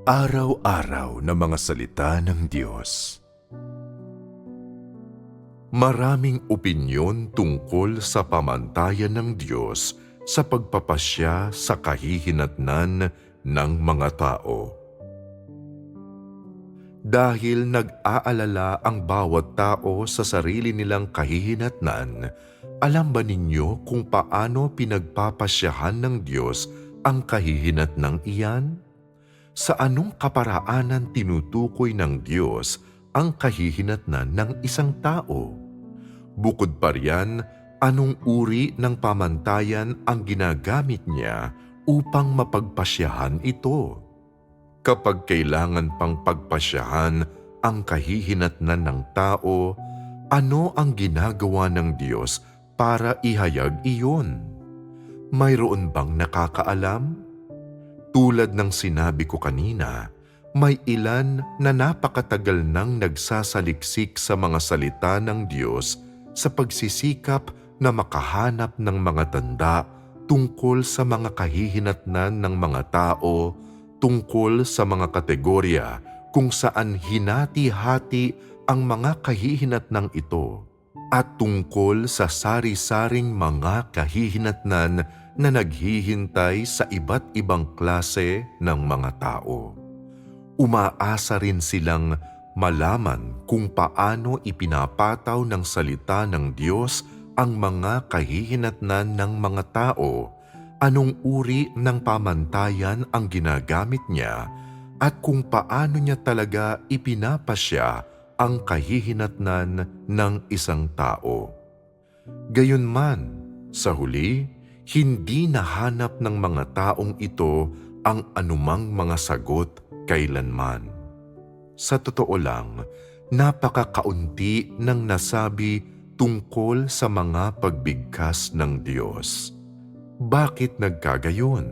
Araw-araw na mga salita ng Diyos. Maraming opinyon tungkol sa pamantayan ng Diyos sa pagpapasya sa kahihinatnan ng mga tao. Dahil nag-aalala ang bawat tao sa sarili nilang kahihinatnan, alam ba ninyo kung paano pinagpapasyahan ng Diyos ang kahihinatnang iyan? Sa anong kaparaanan tinutukoy ng Diyos ang kahihinatnan ng isang tao? Bukod pa riyan, anong uri ng pamantayan ang ginagamit niya upang mapagpasyahan ito? Kapag kailangan pang pagpasyahan ang kahihinatnan ng tao, ano ang ginagawa ng Diyos para ihayag iyon? Mayroon bang nakakaalam? Tulad ng sinabi ko kanina, may ilan na napakatagal nang nagsasaliksik sa mga salita ng Diyos sa pagsisikap na makahanap ng mga tanda tungkol sa mga kahihinatnan ng mga tao, tungkol sa mga kategorya kung saan hinati-hati ang mga kahihinatnang ito, at tungkol sa sari-saring mga kahihinatnan na naghihintay sa iba't ibang klase ng mga tao. Umaasa rin silang malaman kung paano ipinapataw ng salita ng Diyos ang mga kahihinatnan ng mga tao, anong uri ng pamantayan ang ginagamit niya, at kung paano niya talaga ipinapasya ang kahihinatnan ng isang tao. Gayunman, sa huli, hindi nahanap ng mga taong ito ang anumang mga sagot kailanman. Sa totoo lang, napakakaunti ng nasabi tungkol sa mga pagbigkas ng Diyos. Bakit nagkagayon?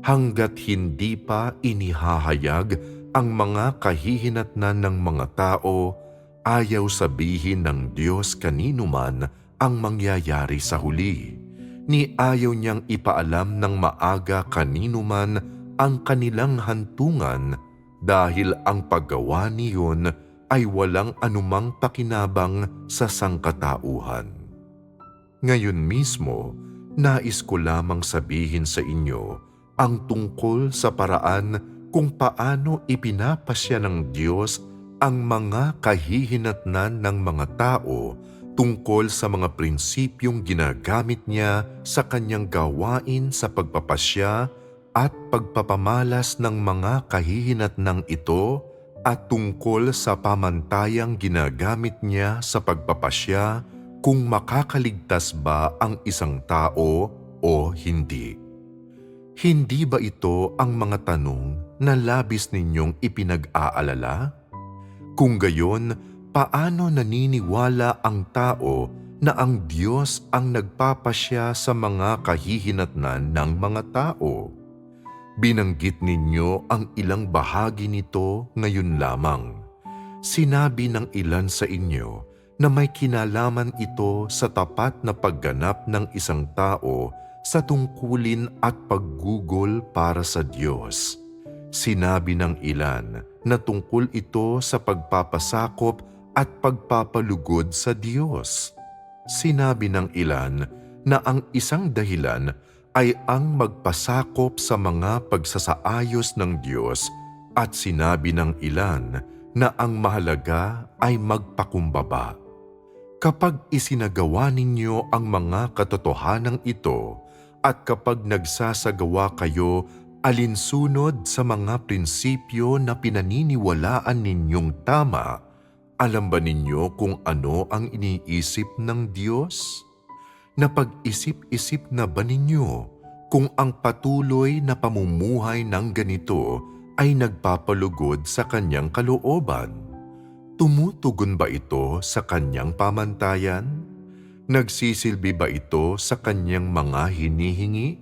Hanggat hindi pa inihahayag ang mga kahihinatnan ng mga tao, ayaw sabihin ng Diyos kanino man ang mangyayari sa huli. Ni ayaw niyang ipaalam ng maaga kanino man ang kanilang hantungan dahil ang paggawa niyon ay walang anumang pakinabang sa sangkatauhan. Ngayon mismo, nais ko lamang sabihin sa inyo ang tungkol sa paraan kung paano ipinapasya ng Diyos ang mga kahihinatnan ng mga tao tungkol sa mga prinsipyong ginagamit niya sa kanyang gawain sa pagpapasya at pagpapamalas ng mga kahihinatnang ito, at tungkol sa pamantayang ginagamit niya sa pagpapasya kung makakaligtas ba ang isang tao o hindi. Hindi ba ito ang mga tanong na labis ninyong ipinag-aalala? Kung gayon, paano naniniwala ang tao na ang Diyos ang nagpapasya sa mga kahihinatnan ng mga tao? Binanggit ninyo ang ilang bahagi nito ngayon lamang. Sinabi ng ilan sa inyo na may kinalaman ito sa tapat na pagganap ng isang tao sa tungkulin at paggugol para sa Diyos. Sinabi ng ilan na tungkol ito sa pagpapasakop at pagpapalugod sa Diyos. Sinabi ng ilan na ang isang dahilan ay ang magpasakop sa mga pagsasaayos ng Diyos, at sinabi ng ilan na ang mahalaga ay magpakumbaba. Kapag isinagawa ninyo ang mga katotohanan ito, at kapag nagsasagawa kayo alinsunod sa mga prinsipyo na pinaniniwalaan ninyong tama, alam ba ninyo kung ano ang iniisip ng Diyos? Napag-isip-isip na ba ninyo kung ang patuloy na pamumuhay ng ganito ay nagpapalugod sa kanyang kalooban? Tumutugon ba ito sa kanyang pamantayan? Nagsisilbi ba ito sa kanyang mga hinihingi?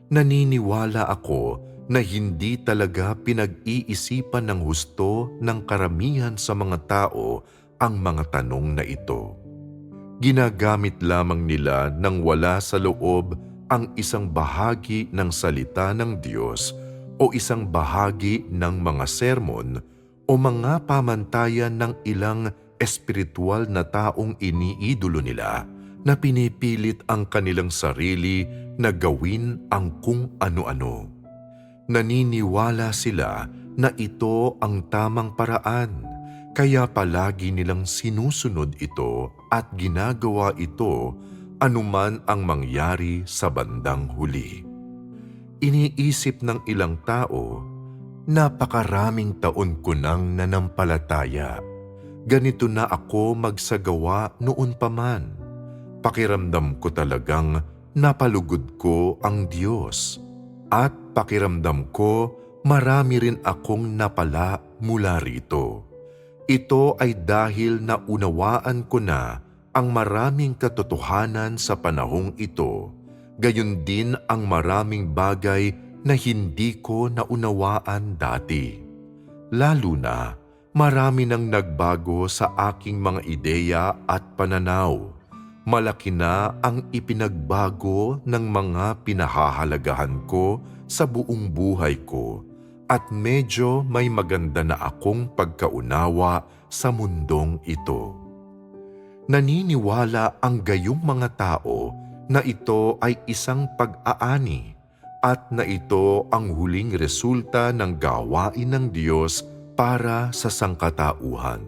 Naniniwala ako na hindi talaga pinag-iisipan ng husto ng karamihan sa mga tao ang mga tanong na ito. Ginagamit lamang nila ng wala sa loob ang isang bahagi ng salita ng Diyos o isang bahagi ng mga sermon o mga pamantayan ng ilang espiritual na taong iniidolo nila na pinipilit ang kanilang sarili na gawin ang kung ano-ano. Naniniwala sila na ito ang tamang paraan, kaya palagi nilang sinusunod ito at ginagawa ito anuman ang mangyari sa bandang huli. Iniisip ng ilang tao, napakaraming taon ko nang nanampalataya. Ganito na ako magsagawa noon pa man. Pakiramdam ko talagang napalugod ko ang Diyos. At pakiramdam ko marami rin akong napala mula rito. Ito ay dahil naunawaan ko na ang maraming katotohanan sa panahong ito. Gayon din ang maraming bagay na hindi ko naunawaan dati. Lalo na, marami nang nagbago sa aking mga ideya at pananaw. Malaki na ang ipinagbago ng mga pinahahalagahan ko sa buong buhay ko at medyo may maganda na akong pagkaunawa sa mundong ito. Naniniwala ang gayong mga tao na ito ay isang pag-aani at na ito ang huling resulta ng gawain ng Diyos para sa sangkatauhan.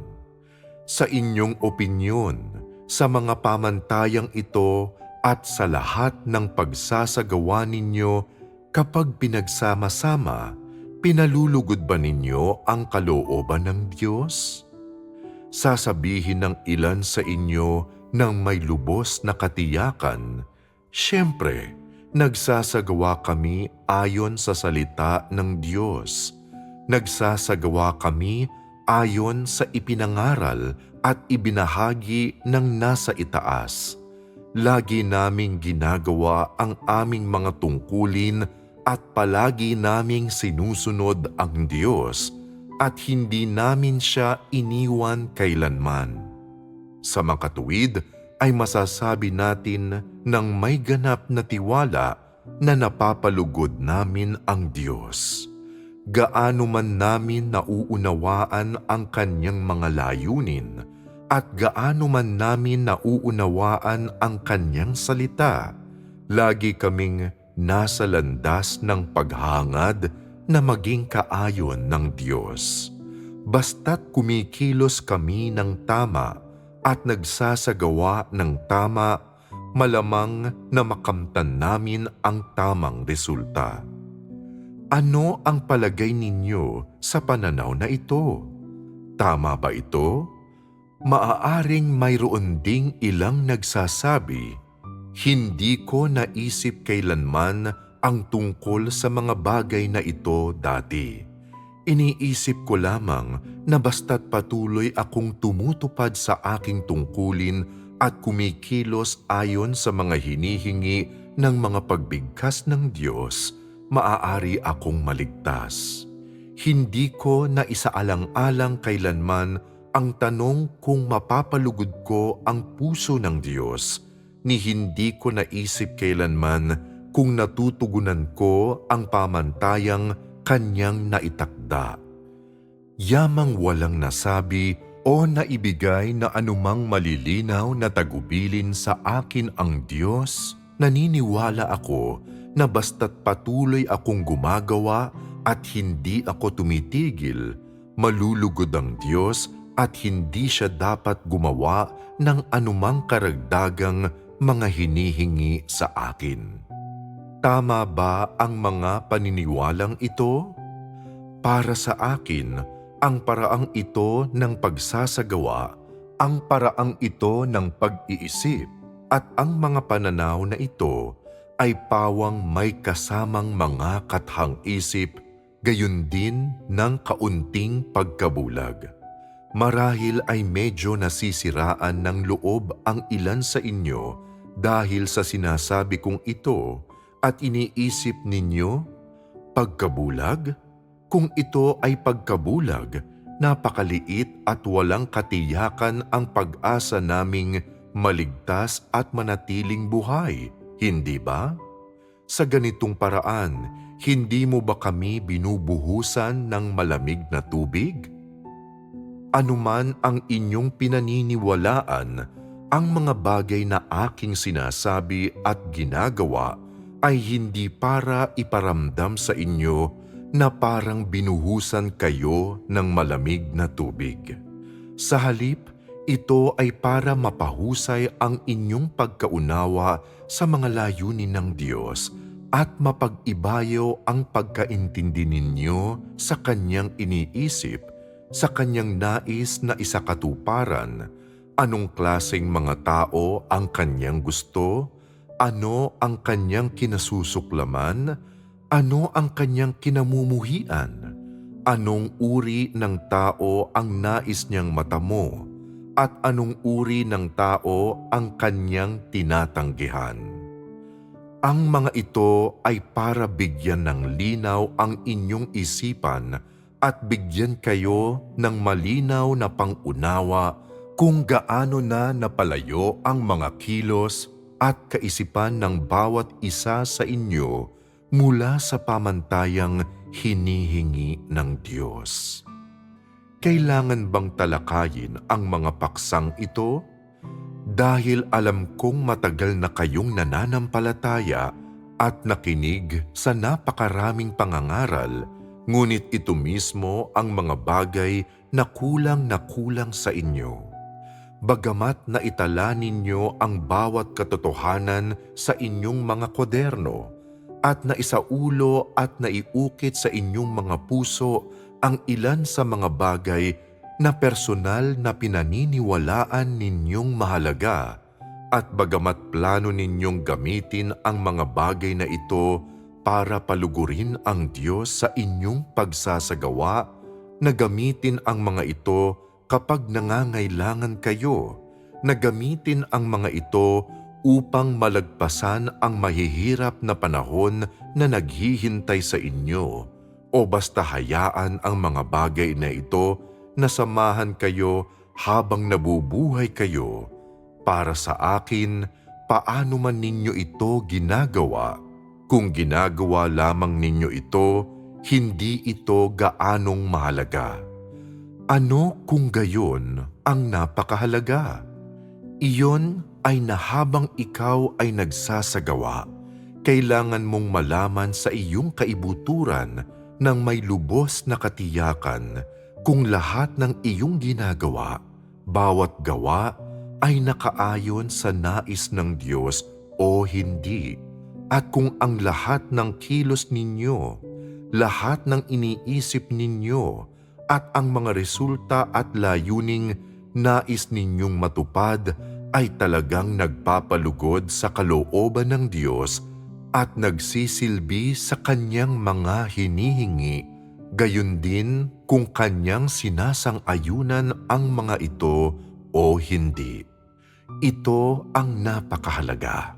Sa inyong opinyon, sa mga pamantayang ito at sa lahat ng pagsasagawa ninyo, kapag pinagsama-sama, pinalulugod ba ninyo ang kalooban ng Diyos? Sasabihin ng ilan sa inyo nang may lubos na katiyakan, "Siyempre, nagsasagawa kami ayon sa salita ng Diyos. Nagsasagawa kami ayon sa ipinangaral at ibinahagi ng nasa itaas. Lagi naming ginagawa ang aming mga tungkulin at palagi naming sinusunod ang Diyos at hindi namin siya iniwan kailanman." Sa makatuwid ay masasabi natin ng may ganap na tiwala na napapalugod namin ang Diyos. Gaano man namin nauunawaan ang kanyang mga layunin at gaano man namin nauunawaan ang kanyang salita, lagi kaming nasa landas ng paghangad na maging kaayon ng Diyos. Basta't kumikilos kami ng tama at nagsasagawa ng tama, malamang na makamtan namin ang tamang resulta. Ano ang palagay ninyo sa pananaw na ito? Tama ba ito? Maaaring mayroon ding ilang nagsasabi, "Hindi ko naisip kailanman ang tungkol sa mga bagay na ito dati. Iniisip ko lamang na basta't patuloy akong tumutupad sa aking tungkulin at kumikilos ayon sa mga hinihingi ng mga pagbigkas ng Diyos, maaari akong maligtas. Hindi ko na isaalang-alang kailanman ang tanong kung mapapalugod ko ang puso ng Diyos, ni hindi ko naisip kailanman kung natutugunan ko ang pamantayang kanyang naitakda. Yamang walang nasabi o naibigay na anumang malilinaw na tagubilin sa akin ang Diyos, naniniwala ako na basta't patuloy akong gumagawa at hindi ako tumitigil, malulugod ang Diyos at hindi siya dapat gumawa ng anumang karagdagang mga hinihingi sa akin. Tama ba ang mga paniniwalang ito? Para sa akin, ang paraang ito ng pagsasagawa, ang paraang ito ng pag-iisip, at ang mga pananaw na ito ay pawang may kasamang mga kathang-isip, gayon din ng kaunting pagkabulag. Marahil ay medyo nasisiraan ng loob ang ilan sa inyo dahil sa sinasabi kong ito, at iniisip ninyo, pagkabulag? Kung ito ay pagkabulag, napakaliit at walang katiyakan ang pag-asa naming maligtas at manatiling buhay, hindi ba? Sa ganitong paraan, Hindi mo ba kami binubuhusan ng malamig na tubig? Anuman ang inyong pinaniniwalaan, ang mga bagay na aking sinasabi at ginagawa ay hindi para iparamdam sa inyo na parang binuhusan kayo ng malamig na tubig. Sa halip, ito ay para mapahusay ang inyong pagkaunawa sa mga layunin ng Diyos at mapag-ibayo ang pagkaintindi ninyo sa Kanyang iniisip, sa Kanyang nais na isakatuparan, anong klaseng mga tao ang Kanyang gusto, ano ang Kanyang kinasusuklaman, ano ang Kanyang kinamumuhian, anong uri ng tao ang nais niyang matamo, at anong uri ng tao ang Kanyang tinatanggihan. Ang mga ito ay para bigyan ng linaw ang inyong isipan at bigyan kayo ng malinaw na pangunawa kung gaano na napalayo ang mga kilos at kaisipan ng bawat isa sa inyo mula sa pamantayang hinihingi ng Diyos. Kailangan bang talakayin ang mga paksang ito? Dahil alam kong matagal na kayong nananampalataya at nakinig sa napakaraming pangangaral, ngunit ito mismo ang mga bagay na kulang sa inyo. Bagamat na itala ninyo ang bawat katotohanan sa inyong mga kwaderno at naisaulo at naiukit sa inyong mga puso ang ilan sa mga bagay na personal na pinaniniwalaan ninyong mahalaga, at bagamat plano ninyong gamitin ang mga bagay na ito para palugurin ang Diyos sa inyong pagsasagawa, na gamitin ang mga ito kapag nangangailangan kayo, na gamitin ang mga ito upang malagpasan ang mahihirap na panahon na naghihintay sa inyo, o basta hayaan ang mga bagay na ito na samahan kayo habang nabubuhay kayo. Para sa akin, paano man ninyo ito ginagawa, kung ginagawa lamang ninyo ito, hindi ito gaanong mahalaga. Ano kung gayon ang napakahalaga? Iyon ay na habang ikaw ay nagsasagawa, kailangan mong malaman sa iyong kaibuturan ng may lubos na katiyakan kung lahat ng iyong ginagawa, bawat gawa, ay nakaayon sa nais ng Diyos o hindi, at kung ang lahat ng kilos ninyo, lahat ng iniisip ninyo, at ang mga resulta at layuning nais ninyong matupad ay talagang nagpapalugod sa kalooban ng Diyos at nagsisilbi sa Kanyang mga hinihingi. Gayon din kung Kanyang sinasang-ayunan ang mga ito o hindi. Ito ang napakahalaga.